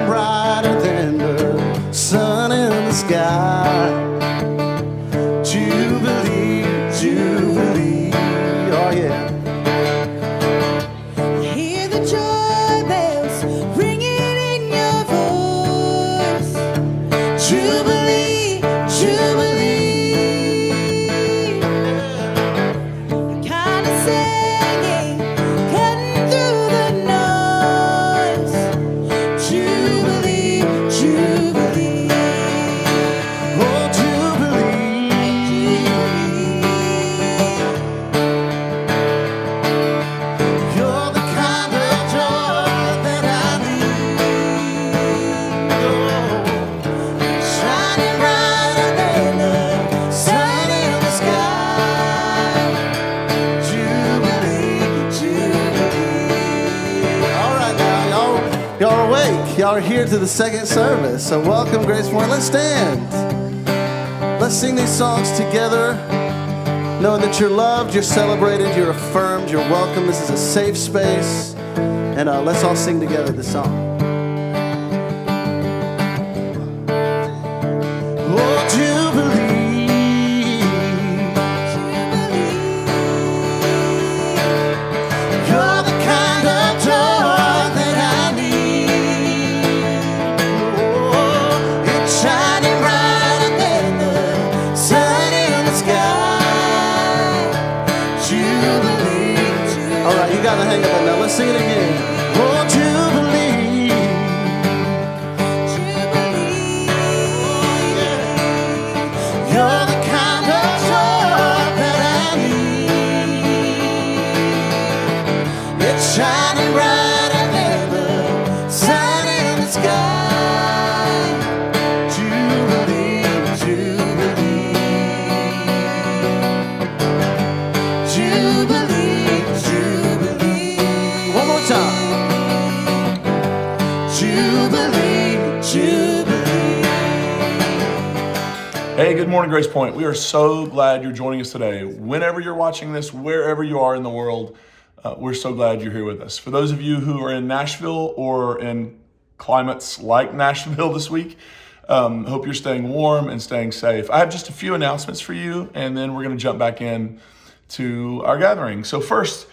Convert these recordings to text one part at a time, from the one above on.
brighter than the sun in the sky. Jubilee, Jubilee, oh yeah. Hear the joy bells ringing in your voice. Jubilee, Jubilee. Kind of singing, cutting through the noise. Jubilee, Jubilee. Oh, Jubilee. You're the kind of joy that I need. Oh, shining brighter than the sun in the sky. Jubilee, Jubilee. All right now, y'all are awake. Y'all are here to the second service. So welcome, Grace Point. Let's stand. Let's sing these songs together, knowing that you're loved, you're celebrated, you're affirmed, you're welcome. This is a safe space. And let's all sing together this song. Oh, Jubilee. You're the kind of joy that I need. Oh, it's shining brighter than the sun in the sky. Jubilee. All right, you got the hang of it now. Let's sing it again. Oh, Jubilee. You're the kind of joy that I need. It's shining brighter than the sun in the sky. Jubilee, Jubilee. Jubilee, Jubilee. One more time. Jubilee, Jubilee. Hey, good morning, Grace Point. We are so glad you're joining us today. Whenever you're watching this, wherever you are in the world, we're so glad you're here with us. For those of you who are in Nashville or in climates like Nashville this week, hope you're staying warm and staying safe. I have just a few announcements for you, and then we're going to jump back in to our gathering. So first,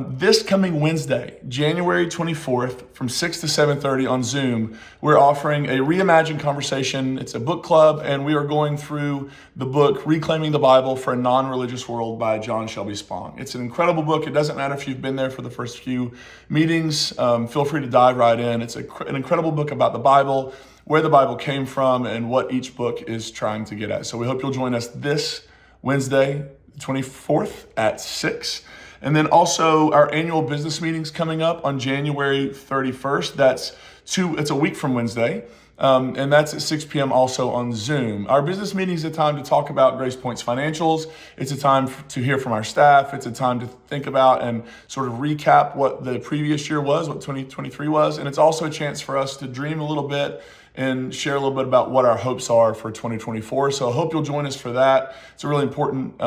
this coming Wednesday, January 24th, from 6 to 7:30 on Zoom, we're offering a reimagined conversation. It's a book club, and we are going through the book Reclaiming the Bible for a Non-Religious World by John Shelby Spong. It's an incredible book. It doesn't matter if you've been there for the first few meetings. Feel free to dive right in. It's an incredible book about the Bible, where the Bible came from, and what each book is trying to get at. So we hope you'll join us this Wednesday, 24th at 6. And then also our annual business meetings coming up on January 31st. It's a week from Wednesday. And that's at 6 p.m. also on Zoom. Our business meeting is a time to talk about Grace Point's financials. It's a time to hear from our staff. It's a time to think about and sort of recap what the previous year was, what 2023 was. And it's also a chance for us to dream a little bit and share a little bit about what our hopes are for 2024. So I hope you'll join us for that. It's a really important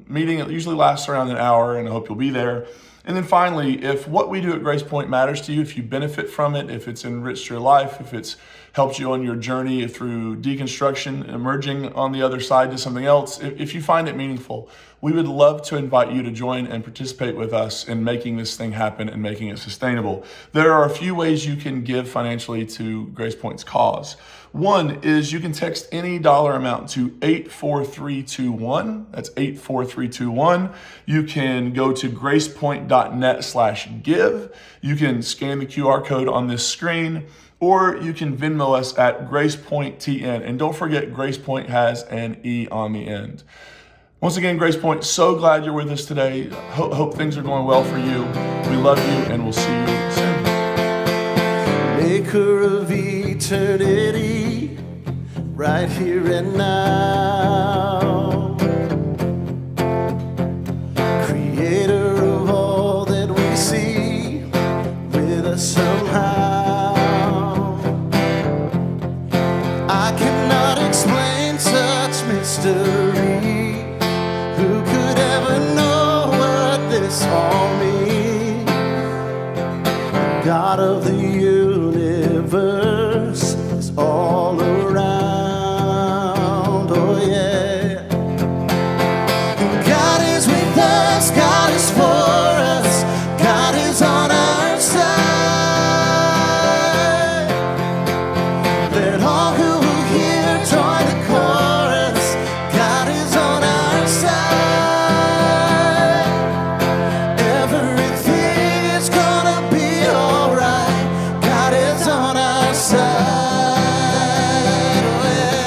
meeting. It usually lasts around an hour, and I hope you'll be there. And then finally, if what we do at Grace Point matters to you, if you benefit from it, if it's enriched your life, if it's helped you on your journey through deconstruction, emerging on the other side to something else, if you find it meaningful, we would love to invite you to join and participate with us in making this thing happen and making it sustainable. There are a few ways you can give financially to Grace Point's cause. One is you can text any dollar amount to 84321. That's 84321. You can go to gracepoint.net/give. You can scan the QR code on this screen, or you can Venmo us at GracePointTN. And don't forget, Grace Point has an E on the end. Once again, Grace Point, so glad you're with us today. Hope things are going well for you. We love you, and we'll see you soon. Maker of eternity, right here and now. Creator of all that we see, with us somehow. I cannot explain such mystery. Who could ever know what this all means? God of the universe, mercies all around. Oh yeah. God is with us, God is for us, God is on our side. Let all who will hear join the chorus. God is on our side. Everything is gonna be alright. God is on our side. Oh, yeah.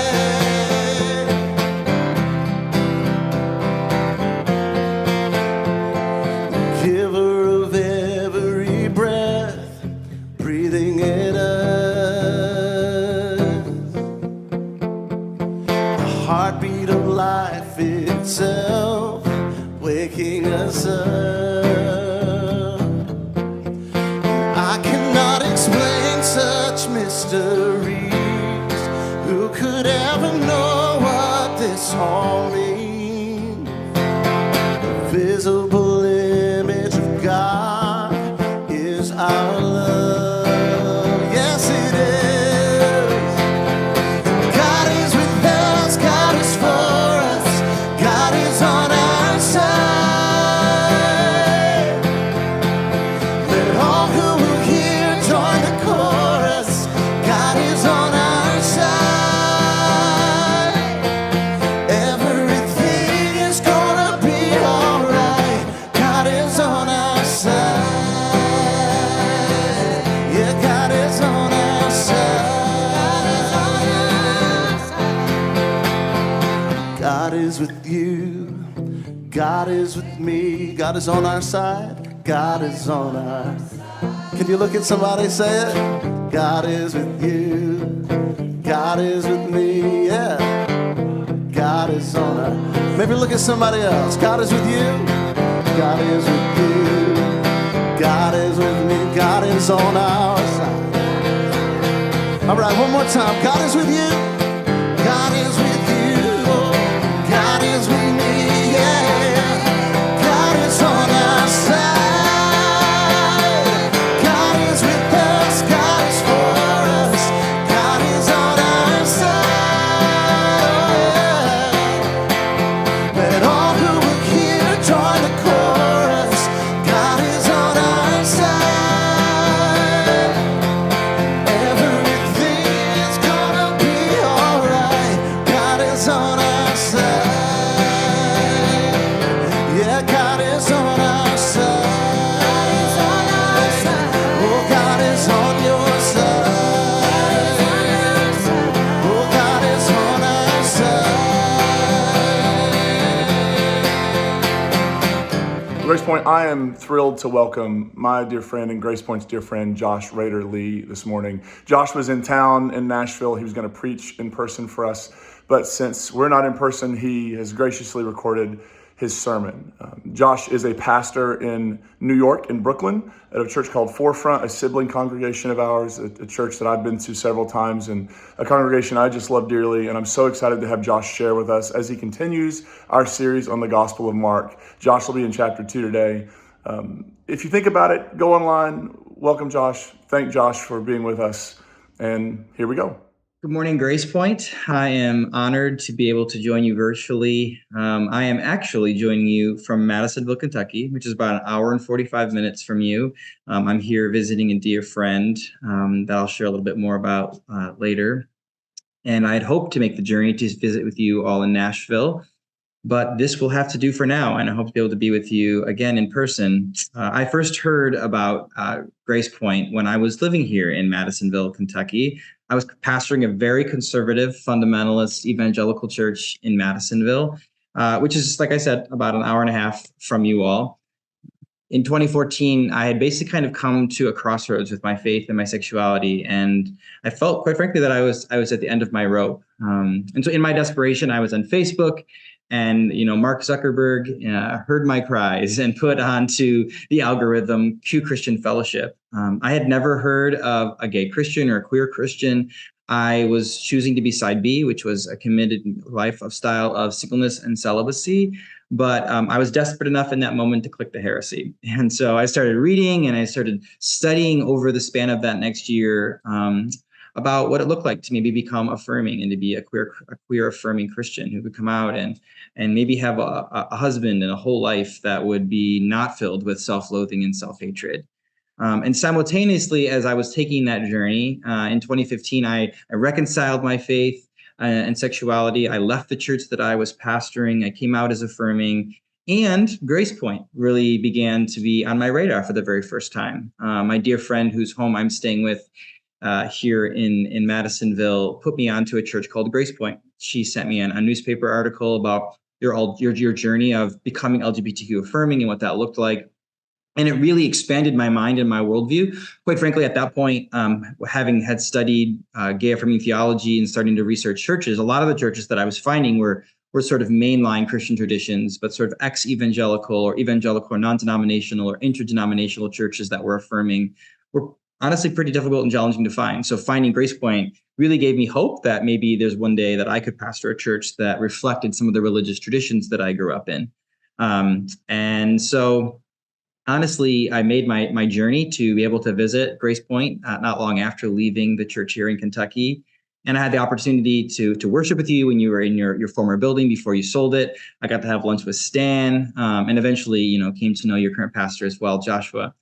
Giver of every breath, breathing in us, the heartbeat of life itself, waking us up. I cannot explain such mysteries. Who could ever know what this all means? The visible image of God is our love. Yes, it is. God is with us, God is for us, God is on our side. Let all who will hear join the chorus. God is on our side. Everything is gonna be alright. God is on our side. Yeah, God is on our side. God is with you. God is with me. God is on our side. God is on our side. Can you look at somebody and say it? God is with you. God is with me. Yeah. God is on our. Maybe look at somebody else. God is with you. God is with you. God is with me. God is on our side. All right, one more time. God is with you. God is with you. God is with me. Yeah. God is on our side. God is with us. God is for us. God is on our side. Let all who will hear join the chorus. God is on our side. Everything is gonna be alright. God is on our side. Yeah, God is on our side. Oh, God is on your side. Oh, God is on our side. Grace Point, I am thrilled to welcome my dear friend and Grace Point's dear friend, Josh Rader Lee, this morning. Josh was in town in Nashville. He was going to preach in person for us, but since we're not in person, he has graciously recorded his sermon. Josh is a pastor in New York, in Brooklyn, at a church called Forefront, a sibling congregation of ours, a church that I've been to several times, and a congregation I just love dearly. And I'm so excited to have Josh share with us as he continues our series on the Gospel of Mark. Josh will be in chapter 2 today. If you think about it, go online, welcome Josh, thank Josh for being with us, and here we go. Good morning, Grace Point. I am honored to be able to join you virtually. I am actually joining you from Madisonville, Kentucky, which is about an hour and 45 minutes from you. I'm here visiting a dear friend that I'll share a little bit more about later. And I'd hoped to make the journey to visit with you all in Nashville, but this will have to do for now, and I hope to be able to be with you again in person. I first heard about Grace Point when I was living here in Madisonville, Kentucky. I was pastoring a very conservative, fundamentalist, evangelical church in Madisonville, which is, like I said, about an hour and a half from you all. In 2014, I had basically kind of come to a crossroads with my faith and my sexuality, and I felt, quite frankly, that I was at the end of my rope. And so in my desperation, I was on Facebook, and Mark Zuckerberg heard my cries and put onto the algorithm Q Christian Fellowship. I had never heard of a gay Christian or a queer Christian. I was choosing to be side B, which was a committed lifestyle of singleness and celibacy. But I was desperate enough in that moment to click the heresy. And so I started reading and I started studying over the span of that next year about what it looked like to maybe become affirming and to be a queer affirming Christian who could come out and maybe have a husband and a whole life that would be not filled with self-loathing and self-hatred. And simultaneously, as I was taking that journey in 2015, I reconciled my faith and sexuality. I left the church that I was pastoring. I came out as affirming. And Grace Point really began to be on my radar for the very first time. My dear friend whose home I'm staying with here in Madisonville put me onto a church called Grace Point. She sent me a newspaper article about your journey of becoming LGBTQ affirming and what that looked like. And it really expanded my mind and my worldview. Quite frankly, at that point, having had studied gay affirming theology and starting to research churches, a lot of the churches that I was finding were sort of mainline Christian traditions, but sort of ex-evangelical or evangelical or non-denominational or interdenominational churches that were affirming were honestly pretty difficult and challenging to find. So finding Grace Point really gave me hope that maybe there's one day that I could pastor a church that reflected some of the religious traditions that I grew up in. And so honestly, I made my journey to be able to visit Grace Point not long after leaving the church here in Kentucky. And I had the opportunity to worship with you when you were in your former building before you sold it. I got to have lunch with Stan, and eventually, came to know your current pastor as well, Joshua.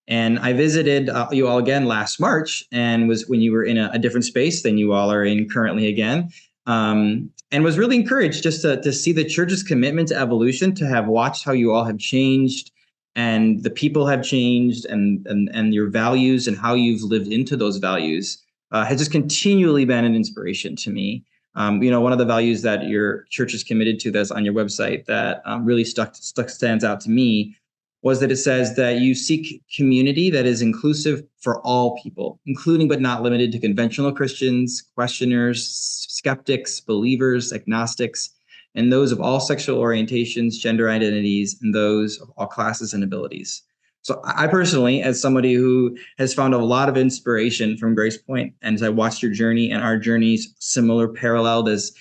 And I visited you all again last March, and was when you were in a different space than you all are in currently again. And was really encouraged just to see the church's commitment to evolution, to have watched how you all have changed, and the people have changed, and your values and how you've lived into those values has just continually been an inspiration to me. One of the values that your church is committed to that's on your website that really stands out to me was that it says that you seek community that is inclusive for all people, including but not limited to conventional Christians, questioners, skeptics, believers, agnostics, and those of all sexual orientations, gender identities, and those of all classes and abilities. So I personally, as somebody who has found a lot of inspiration from Grace Point, and as I watched your journey and our journeys similar, paralleled as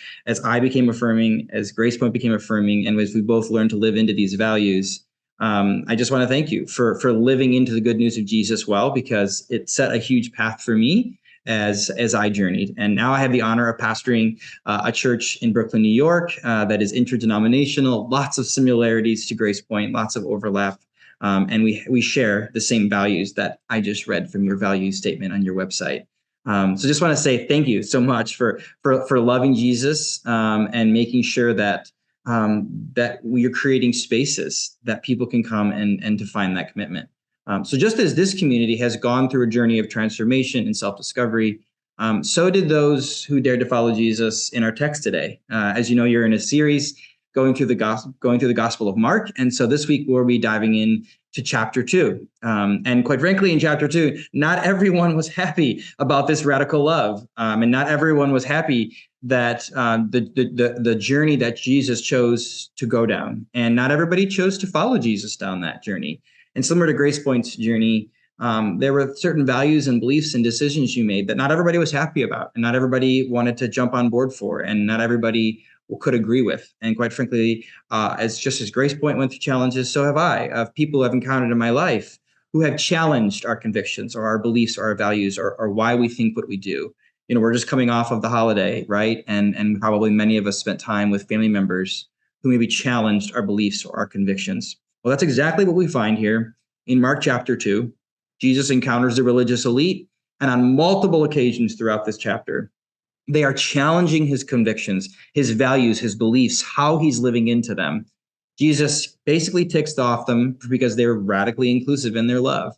I became affirming, as Grace Point became affirming, and as we both learned to live into these values, I just want to thank you for living into the good news of Jesus well, because it set a huge path for me as I journeyed. And now I have the honor of pastoring a church in Brooklyn, New York, that is interdenominational, lots of similarities to Grace Point, lots of overlap. And we share the same values that I just read from your value statement on your website. So just want to say thank you so much for loving Jesus and making sure that we are creating spaces that people can come and to find that commitment. So just as this community has gone through a journey of transformation and self-discovery, so did those who dared to follow Jesus in our text today. As you know, you're in a series going through the Gospel of Mark, and so this week we'll be diving in to chapter 2. And quite frankly, in chapter 2, not everyone was happy about this radical love, and not everyone was happy that the journey that Jesus chose to go down, and not everybody chose to follow Jesus down that journey. And similar to Grace Point's journey, there were certain values and beliefs and decisions you made that not everybody was happy about, and not everybody wanted to jump on board for, and not everybody could agree with. And quite frankly, as Grace Point went through challenges, so have I, of people I've encountered in my life who have challenged our convictions or our beliefs or our values or why we think what we do. We're just coming off of the holiday, right? And probably many of us spent time with family members who maybe challenged our beliefs or our convictions. Well, that's exactly what we find here in Mark chapter 2. Jesus encounters the religious elite, and on multiple occasions throughout this chapter, they are challenging his convictions, his values, his beliefs, how he's living into them. Jesus basically ticks off them because they're radically inclusive in their love.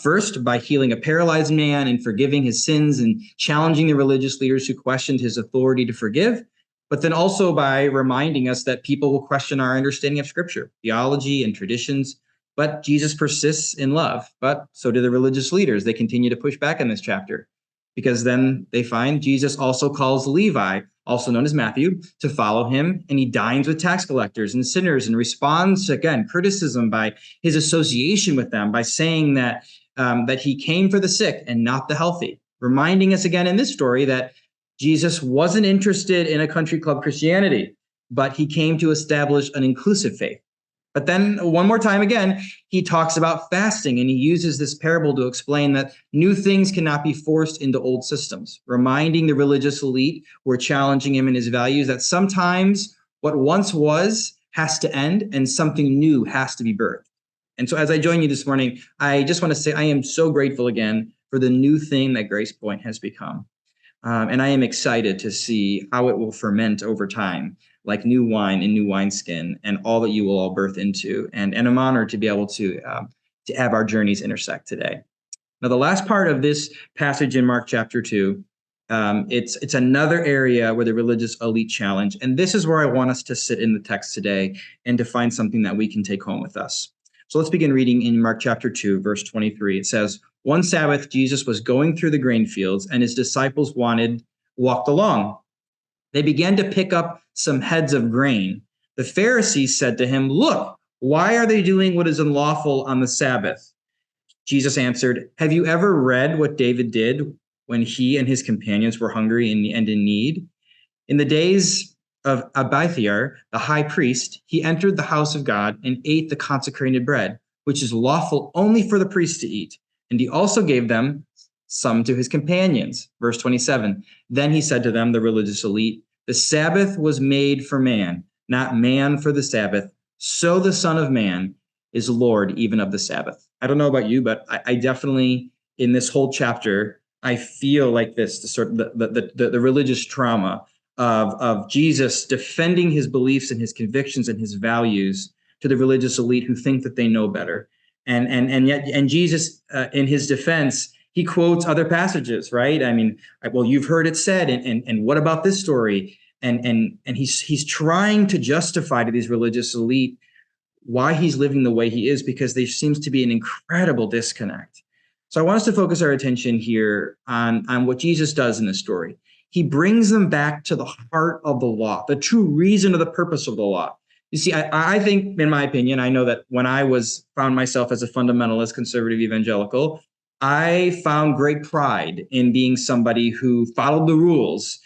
First, by healing a paralyzed man and forgiving his sins and challenging the religious leaders who questioned his authority to forgive, but then also by reminding us that people will question our understanding of Scripture, theology, and traditions. But Jesus persists in love. But so do the religious leaders. They continue to push back in this chapter, because then they find Jesus also calls Levi, also known as Matthew, to follow him, and he dines with tax collectors and sinners and responds to, again, criticism by his association with them, by saying that he came for the sick and not the healthy, reminding us again in this story that Jesus wasn't interested in a country club Christianity, but he came to establish an inclusive faith. But then one more time again, he talks about fasting, and he uses this parable to explain that new things cannot be forced into old systems, reminding the religious elite who are challenging him in his values that sometimes what once was has to end and something new has to be birthed. And so as I join you this morning, I just want to say I am so grateful again for the new thing that Grace Point has become. And I am excited to see how it will ferment over time, like new wine in new wineskin, and all that you will all birth into. And I'm honored to be able to have our journeys intersect today. Now, the last part of this passage in Mark chapter 2, it's another area where the religious elite challenge. And this is where I want us to sit in the text today and to find something that we can take home with us. So let's begin reading in Mark chapter 2, verse 23. It says, "One Sabbath, Jesus was going through the grain fields, and his disciples walked along. They began to pick up some heads of grain. The Pharisees said to him, 'Look, why are they doing what is unlawful on the Sabbath?' Jesus answered, 'Have you ever read what David did when he and his companions were hungry and in need? In the days of Abiathar, the high priest, he entered the house of God and ate the consecrated bread, which is lawful only for the priests to eat. And he also gave them some to his companions.'" Verse 27, "Then he said to them," the religious elite, "The Sabbath was made for man, not man for the Sabbath. So the Son of Man is Lord even of the Sabbath." I don't know about you, but I definitely, in this whole chapter, I feel like this, the religious trauma of Jesus defending his beliefs and his convictions and his values to the religious elite who think that they know better. And yet Jesus, in his defense, he quotes other passages, right? I mean, well, you've heard it said, and what about this story? And he's trying to justify to these religious elite why he's living the way he is, because there seems to be an incredible disconnect. So I want us to focus our attention here on what Jesus does in this story. He brings them back to the heart of the law, the true reason of the purpose of the law. You see, I think, in my opinion, I know that when I found myself as a fundamentalist, conservative evangelical, I found great pride in being somebody who followed the rules,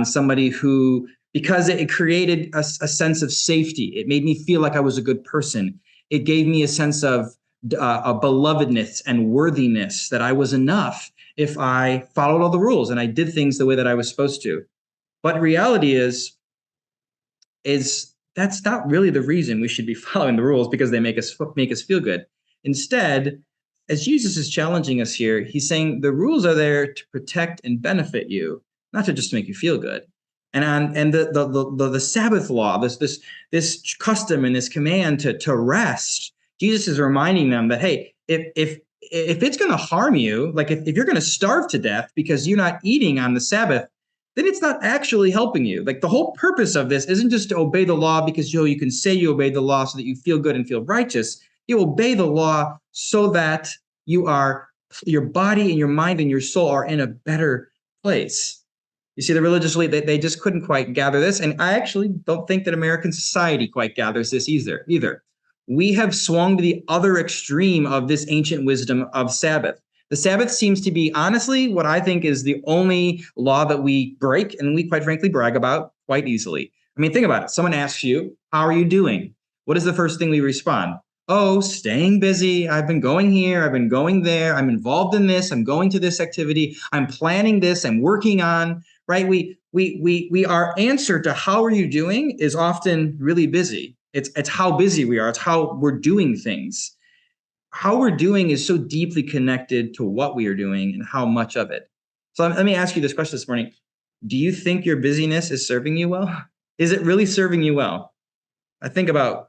somebody who, because it created a sense of safety. It made me feel like I was a good person. It gave me a sense of a belovedness and worthiness, that I was enough if I followed all the rules and I did things the way that I was supposed to. But reality is that's not really the reason we should be following the rules, because they make us feel good. Instead, as Jesus is challenging us here, he's saying the rules are there to protect and benefit you, not to just make you feel good. And the Sabbath law, this custom and this command to rest, Jesus is reminding them that, hey, if it's going to harm you, like if you're going to starve to death because you're not eating on the Sabbath, then it's not actually helping you. Like, the whole purpose of this isn't just to obey the law because you can say you obey the law so that you feel good and feel righteous. You obey the law so that your body and your mind and your soul are in a better place. You see, the religious elite, they just couldn't quite gather this. And I actually don't think that American society quite gathers this either. We have swung to the other extreme of this ancient wisdom of Sabbath. The Sabbath seems to be, honestly, what I think is the only law that we break, and we, quite frankly, brag about quite easily. I mean, think about it. Someone asks you, how are you doing? What is the first thing we respond? Oh, staying busy. I've been going here. I've been going there. I'm involved in this. I'm going to this activity. I'm planning this. I'm working on, right? Our answer to how are you doing is often really busy. It's how busy we are. It's how we're doing things. How we're doing is so deeply connected to what we are doing and how much of it. So let me ask you this question this morning. Do you think your busyness is serving you well? Is it really serving you well? I think about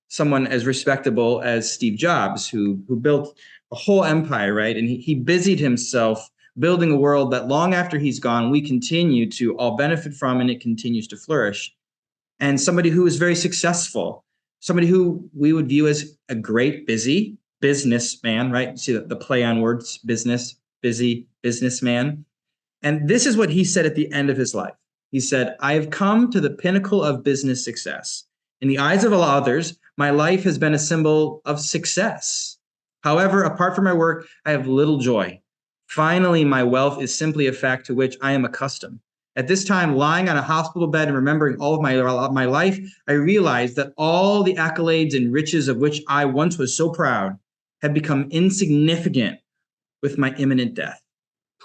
someone as respectable as Steve Jobs, who built a whole empire, right? And he busied himself building a world that long after he's gone, we continue to all benefit from, and it continues to flourish. And somebody who is very successful, somebody who we would view as a great busy businessman, right? See the play on words, business, busy businessman. And this is what he said at the end of his life. He said, "I have come to the pinnacle of business success. In the eyes of all others, my life has been a symbol of success. However, apart from my work, I have little joy. Finally, my wealth is simply a fact to which I am accustomed. At this time, lying on a hospital bed and remembering all of my life, I realized that all the accolades and riches of which I once was so proud had become insignificant with my imminent death.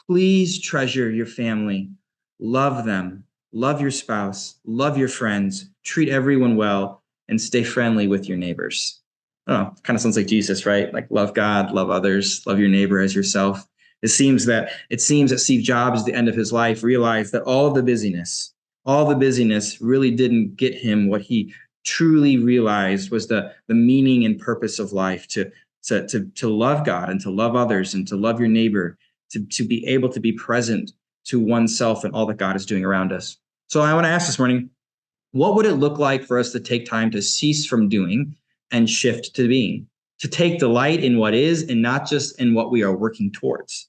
Please treasure your family, love them, love your spouse, love your friends, treat everyone well, and stay friendly with your neighbors. Oh, kind of sounds like Jesus, right? Like love God, love others, love your neighbor as yourself. It seems that Steve Jobs at the end of his life realized that all the busyness really didn't get him what he truly realized was the meaning and purpose of life, to love God and to love others and to love your neighbor, to be able to be present to oneself and all that God is doing around us. So I want to ask this morning, what would it look like for us to take time to cease from doing and shift to being, to take delight in what is and not just in what we are working towards?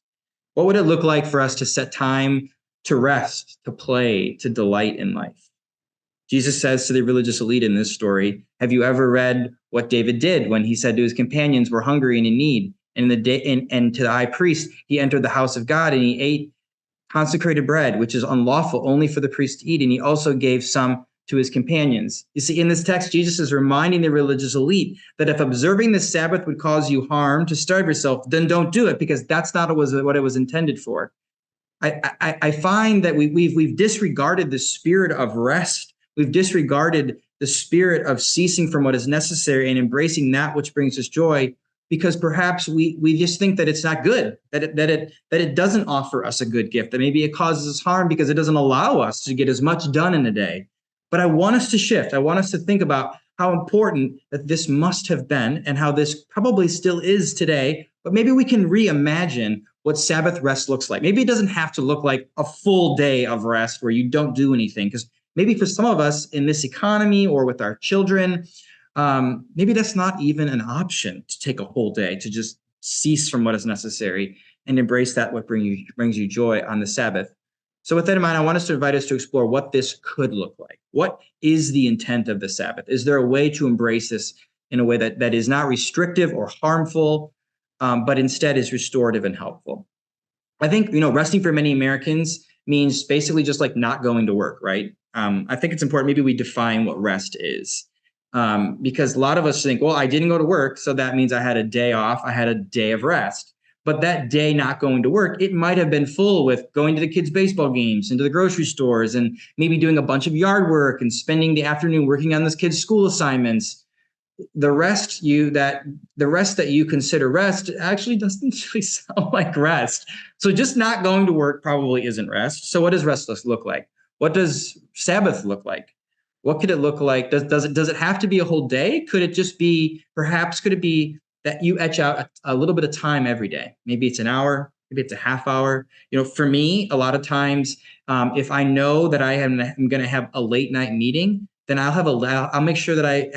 What would it look like for us to set time to rest, to play, to delight in life? Jesus says to the religious elite in this story, have you ever read what David did when he said to his companions, we're hungry and in need? And to the high priest, he entered the house of God and he ate consecrated bread, which is unlawful only for the priest to eat. And he also gave some to his companions. You see, in this text, Jesus is reminding the religious elite that if observing the Sabbath would cause you harm to starve yourself, then don't do it, because that's not what it was intended for. I find that we've disregarded the spirit of rest. We've disregarded the spirit of ceasing from what is necessary and embracing that which brings us joy, because perhaps we just think that it's not good, that it doesn't offer us a good gift, that maybe it causes us harm because it doesn't allow us to get as much done in a day. But I want us to shift. I want us to think about how important that this must have been and how this probably still is today. But maybe we can reimagine what Sabbath rest looks like. Maybe it doesn't have to look like a full day of rest where you don't do anything, because maybe for some of us in this economy or with our children, maybe that's not even an option, to take a whole day, to just cease from what is necessary and embrace that what brings you joy on the Sabbath. So with that in mind, I want us to invite us to explore what this could look like. What is the intent of the Sabbath? Is there a way to embrace this in a way that is not restrictive or harmful, but instead is restorative and helpful? I think, resting for many Americans means basically just like not going to work, right? I think it's important maybe we define what rest is. Because a lot of us think, well, I didn't go to work, so that means I had a day off, I had a day of rest. But that day not going to work, it might have been full with going to the kids' baseball games and to the grocery stores and maybe doing a bunch of yard work and spending the afternoon working on this kid's school assignments. The rest that you consider rest actually doesn't really sound like rest. So just not going to work probably isn't rest. So what does rest look like? What does Sabbath look like? What could it look like? Does it have to be a whole day? Could it be that you etch out a little bit of time every day? Maybe it's an hour, maybe it's a half hour. For me, a lot of times, if I know that I'm going to have a late night meeting, then I'll make sure that I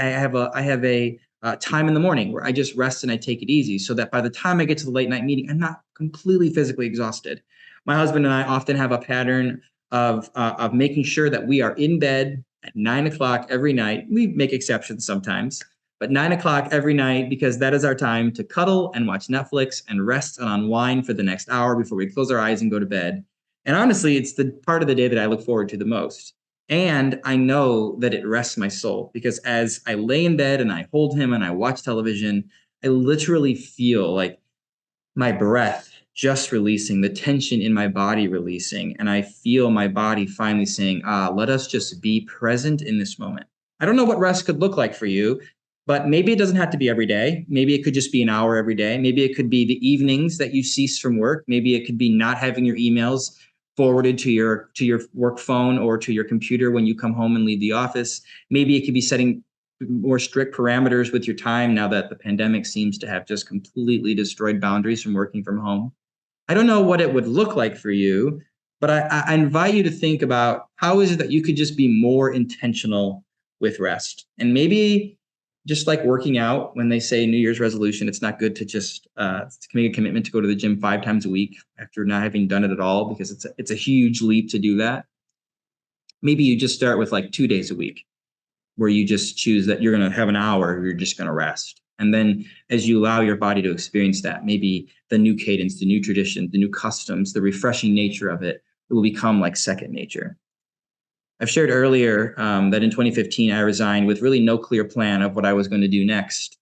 have a time in the morning where I just rest and I take it easy, so that by the time I get to the late night meeting, I'm not completely physically exhausted. My husband and I often have a pattern of making sure that we are in bed at 9 o'clock every night. We make exceptions sometimes, but 9 o'clock every night, because that is our time to cuddle and watch Netflix and rest and unwind for the next hour before we close our eyes and go to bed. And honestly, it's the part of the day that I look forward to the most. And I know that it rests my soul, because as I lay in bed and I hold him and I watch television, I literally feel like my breath just releasing, the tension in my body releasing, and I feel my body finally saying, let us just be present in this moment. I don't know what rest could look like for you, but maybe it doesn't have to be every day. Maybe it could just be an hour every day. Maybe it could be the evenings that you cease from work. Maybe it could be not having your emails forwarded to your work phone or to your computer when you come home and leave the office. Maybe it could be setting more strict parameters with your time now that the pandemic seems to have just completely destroyed boundaries from working from home. I don't know what it would look like for you, but I invite you to think about how is it that you could just be more intentional with rest. And maybe just like working out, when they say New Year's resolution, it's not good to just make a commitment to go to the gym 5 times a week after not having done it at all, because it's a huge leap to do that. Maybe you just start with like 2 days a week, where you just choose that you're going to have an hour, you're just going to rest. And then as you allow your body to experience that, maybe the new cadence, the new tradition, the new customs, the refreshing nature of it it will become like second nature. I've shared earlier that in 2015, I resigned with really no clear plan of what I was going to do next.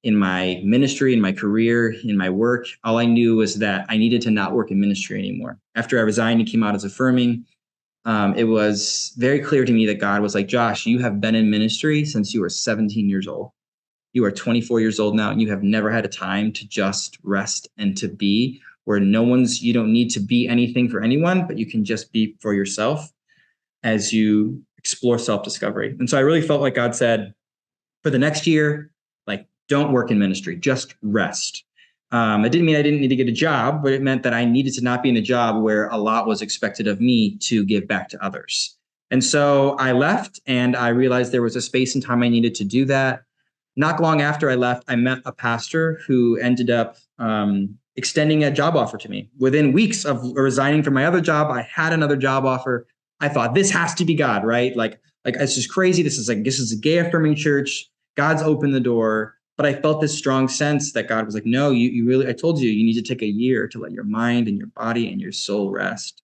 In my ministry, in my career, in my work, all I knew was that I needed to not work in ministry anymore. After I resigned and came out as affirming, it was very clear to me that God was like, Josh, you have been in ministry since you were 17 years old. You are 24 years old now, and you have never had a time to just rest and to be where you don't need to be anything for anyone, but you can just be for yourself as you explore self-discovery. And so I really felt like God said, for the next year, like, don't work in ministry, just rest. It didn't mean I didn't need to get a job, but it meant that I needed to not be in a job where a lot was expected of me to give back to others. And so I left, and I realized there was a space and time I needed to do that. Not long after I left, I met a pastor who ended up extending a job offer to me. Within weeks of resigning from my other job, I had another job offer. I thought, this has to be God, right? Like it's just crazy. This is a gay affirming church. God's opened the door. But I felt this strong sense that God was like, no, you really, I told you, you need to take a year to let your mind and your body and your soul rest.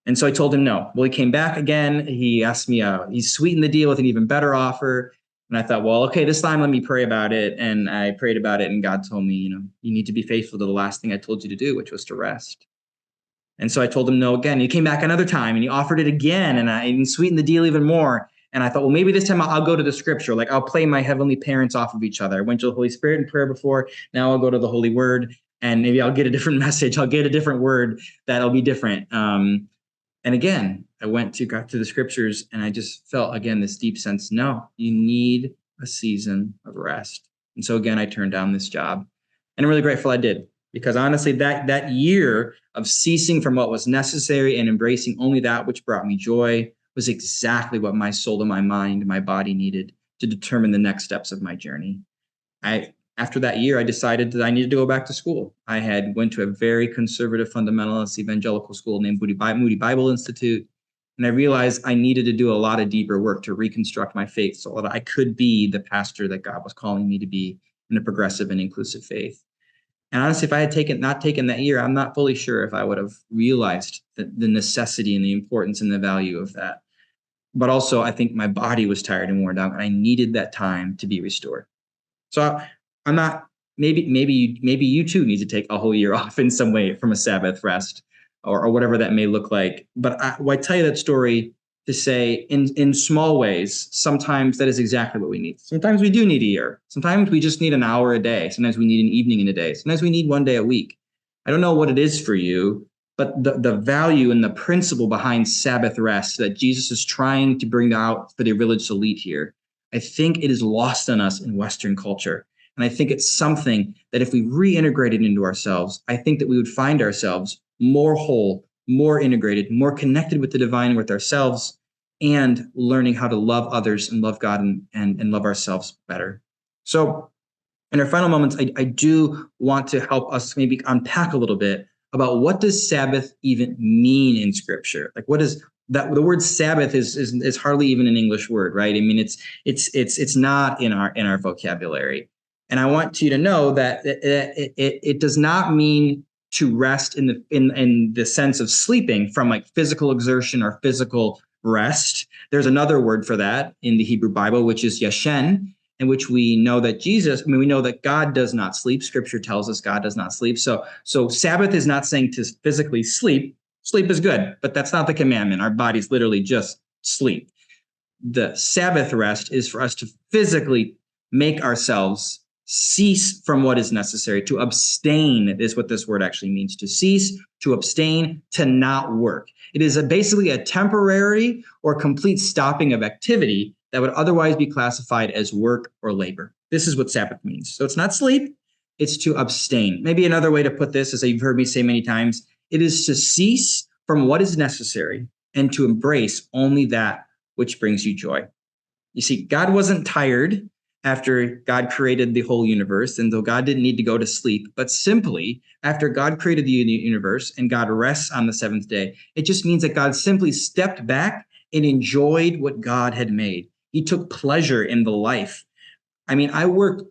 And so I told him no. Well, he came back again. He asked me, he sweetened the deal with an even better offer. And I thought, well, okay, this time let me pray about it. And I prayed about it. And God told me, you need to be faithful to the last thing I told you to do, which was to rest. And so I told him no again. He came back another time and he offered it again. And he sweetened the deal even more. And I thought, well, maybe this time I'll go to the scripture. Like, I'll play my heavenly parents off of each other. I went to the Holy Spirit in prayer before. Now I'll go to the Holy Word, and maybe I'll get a different message. I'll get a different word that'll be different. And again, I got to the scriptures, and I just felt, again, this deep sense, no, you need a season of rest. And so again, I turned down this job, and I'm really grateful I did, because honestly, that year of ceasing from what was necessary and embracing only that which brought me joy was exactly what my soul and my mind and my body needed to determine the next steps of my journey. After that year, I decided that I needed to go back to school. I had went to a very conservative fundamentalist evangelical school named Moody Bible Institute. And I realized I needed to do a lot of deeper work to reconstruct my faith so that I could be the pastor that God was calling me to be in a progressive and inclusive faith. And honestly, if I had not taken that year, I'm not fully sure if I would have realized the necessity and the importance and the value of that. But also, I think my body was tired and worn down, and I needed that time to be restored. So I'm not, maybe you too need to take a whole year off in some way from a Sabbath rest or whatever that may look like. But I tell you that story to say in small ways, sometimes that is exactly what we need. Sometimes we do need a year. Sometimes we just need an hour a day. Sometimes we need an evening in a day. Sometimes we need one day a week. I don't know what it is for you, but the value and the principle behind Sabbath rest that Jesus is trying to bring out for the religious elite here, I think it is lost on us in Western culture. And I think it's something that if we reintegrated into ourselves, I think that we would find ourselves more whole, more integrated, more connected with the divine and with ourselves, and learning how to love others and love God and love ourselves better. So in our final moments, I do want to help us maybe unpack a little bit about what does Sabbath even mean in Scripture? Like, what is that? The word Sabbath is hardly even an English word, right? I mean, it's not in our vocabulary. And I want you to know that it does not mean to rest in the sense of sleeping from like physical exertion or physical rest. There's another word for that in the Hebrew Bible, which is yashen, in which we know that we know that God does not sleep. Scripture tells us God does not sleep. So Sabbath is not saying to physically sleep. Sleep is good, but that's not the commandment. Our bodies literally just sleep. The Sabbath rest is for us to physically make ourselves cease from what is necessary. To abstain is what this word actually means. To cease, to abstain, to not work. It is basically a temporary or complete stopping of activity that would otherwise be classified as work or labor. This is what Sabbath means. So it's not sleep, it's to abstain. Maybe another way to put this, as you've heard me say many times, it is to cease from what is necessary and to embrace only that which brings you joy. You see, God wasn't tired after God created the whole universe, and though God didn't need to go to sleep, but simply after God created the universe and God rests on the seventh day, it just means that God simply stepped back and enjoyed what God had made. He took pleasure in the life. I mean, I work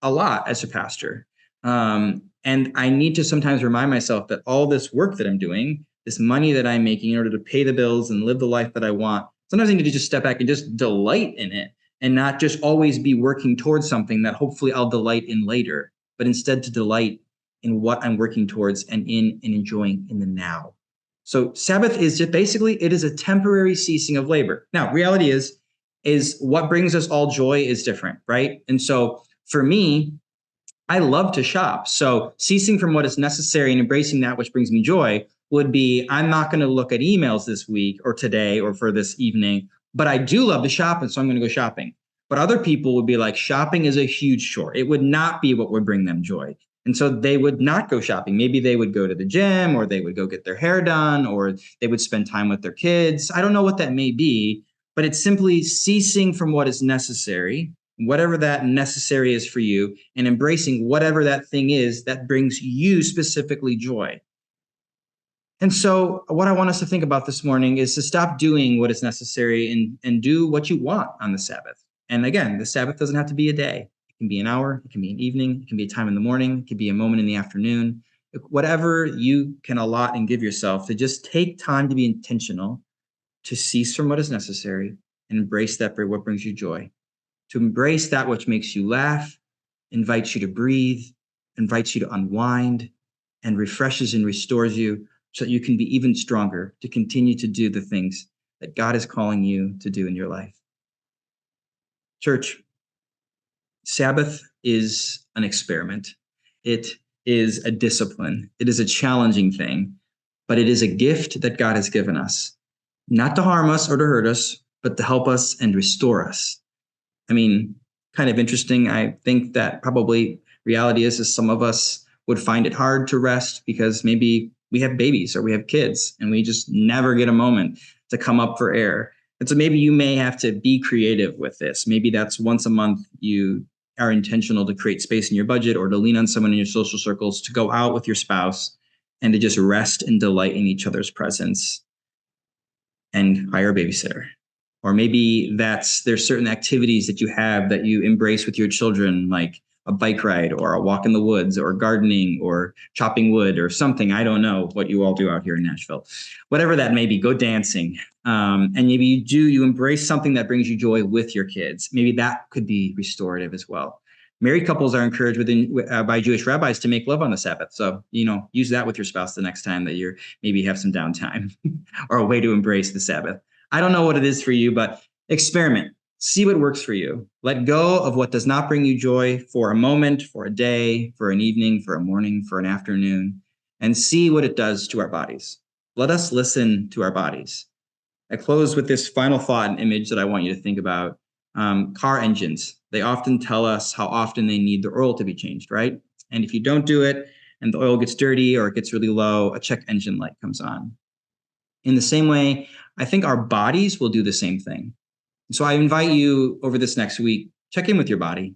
a lot as a pastor, and I need to sometimes remind myself that all this work that I'm doing, this money that I'm making in order to pay the bills and live the life that I want. Sometimes I need to just step back and just delight in it and not just always be working towards something that hopefully I'll delight in later, but instead to delight in what I'm working towards and enjoying in the now. So Sabbath is just basically, it is a temporary ceasing of labor. Now, reality is what brings us all joy is different, right? And so for me, I love to shop. So ceasing from what is necessary and embracing that which brings me joy would be, I'm not going to look at emails this week or today or for this evening, but I do love to shop, and so I'm going to go shopping. But other people would be like, shopping is a huge chore. It would not be what would bring them joy. And so they would not go shopping. Maybe they would go to the gym, or they would go get their hair done, or they would spend time with their kids. I don't know what that may be, but it's simply ceasing from what is necessary, whatever that necessary is for you, and embracing whatever that thing is that brings you specifically joy. And so what I want us to think about this morning is to stop doing what is necessary and do what you want on the Sabbath. And again, the Sabbath doesn't have to be a day. It can be an hour, it can be an evening, it can be a time in the morning, it can be a moment in the afternoon. Whatever you can allot and give yourself to just take time to be intentional, to cease from what is necessary and embrace that for what brings you joy. To embrace that which makes you laugh, invites you to breathe, invites you to unwind, and refreshes and restores you so that you can be even stronger to continue to do the things that God is calling you to do in your life. Church, Sabbath is an experiment. It is a discipline. It is a challenging thing, but it is a gift that God has given us, not to harm us or to hurt us, but to help us and restore us. I mean, kind of interesting. I think that probably reality is some of us would find it hard to rest because maybe we have babies or we have kids and we just never get a moment to come up for air. And so maybe you may have to be creative with this. Maybe that's once a month you are intentional to create space in your budget or to lean on someone in your social circles to go out with your spouse and to just rest and delight in each other's presence and hire a babysitter. Or maybe there's certain activities that you have that you embrace with your children, like a bike ride or a walk in the woods or gardening or chopping wood or something. I don't know what you all do out here in Nashville. Whatever that may be, go dancing. And maybe you embrace something that brings you joy with your kids. Maybe that could be restorative as well. Married couples are encouraged by Jewish rabbis to make love on the Sabbath. So, use that with your spouse the next time that you're maybe have some downtime or a way to embrace the Sabbath. I don't know what it is for you, but experiment. See what works for you. Let go of what does not bring you joy for a moment, for a day, for an evening, for a morning, for an afternoon, and see what it does to our bodies. Let us listen to our bodies. I close with this final thought and image that I want you to think about. Car engines, they often tell us how often they need the oil to be changed, right? And if you don't do it and the oil gets dirty or it gets really low, a check engine light comes on. In the same way, I think our bodies will do the same thing. So I invite you over this next week, check in with your body.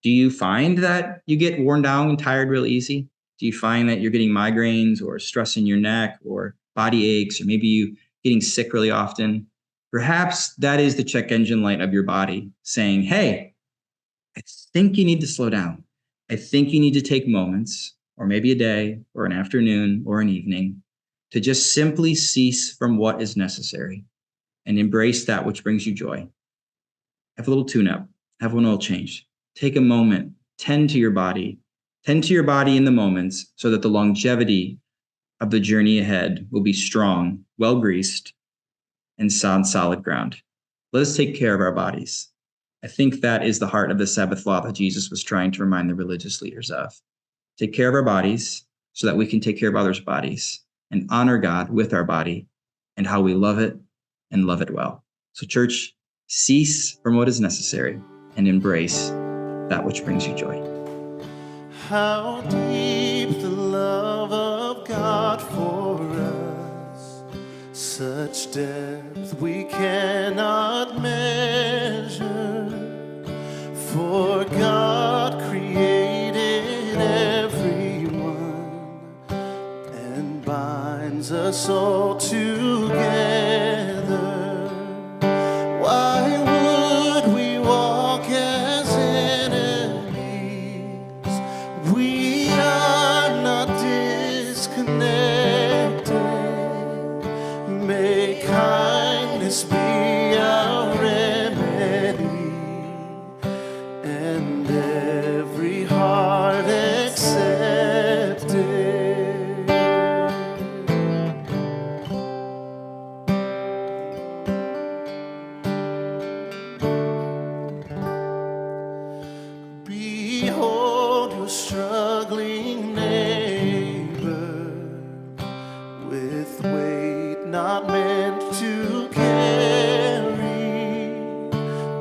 Do you find that you get worn down and tired real easy? Do you find that you're getting migraines or stress in your neck or body aches, or maybe you getting sick really often? Perhaps that is the check engine light of your body saying, hey, I think you need to slow down. I think you need to take moments, or maybe a day or an afternoon or an evening, to just simply cease from what is necessary and embrace that which brings you joy. Have a little tune-up, have an oil change. Take a moment, tend to your body in the moments so that the longevity of the journey ahead will be strong, well-greased, and on solid ground. Let us take care of our bodies. I think that is the heart of the Sabbath law that Jesus was trying to remind the religious leaders of. Take care of our bodies so that we can take care of others' bodies and honor God with our body and how we love it and love it well. So church, cease from what is necessary and embrace that which brings you joy. How deep the love of God for us, such depth we cannot measure. For God created everyone and binds us all together. Why would we walk as enemies? We are not disconnected. kindness be our remedy, and every heart accept it. Behold your struggling neighbor with weight not meant to carry.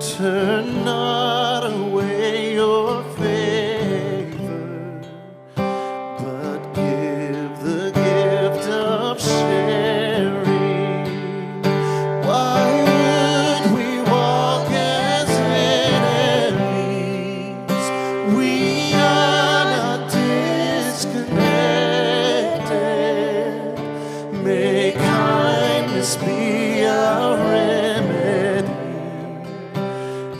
Turn not away your favor, but give the gift of sharing. Why would we walk as enemies? We are not disconnected. May kindness be our remedy,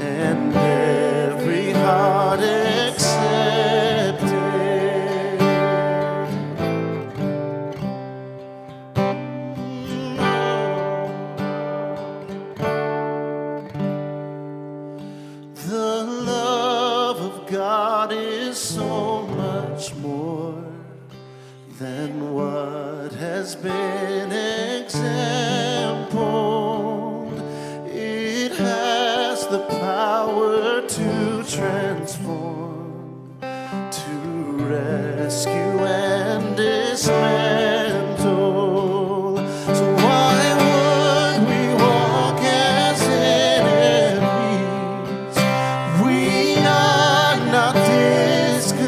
and every heart accept it. The love of God is so much more than what has been exampled. It has the power to transform, to rescue and dismantle. So why would we walk as enemies? We are not disconnected.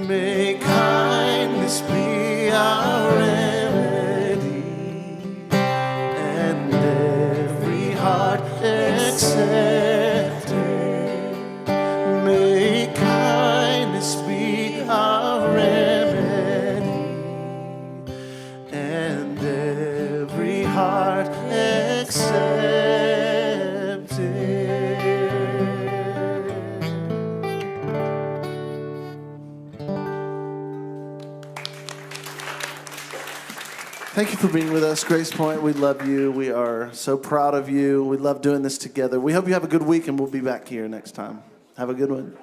May kindness be our remedy, and every heart accept it. May kindness be our remedy, and every heart accept it. Thank you for being with us, Grace Point. We love you. We are so proud of you. We love doing this together. We hope you have a good week, and we'll be back here next time. Have a good one.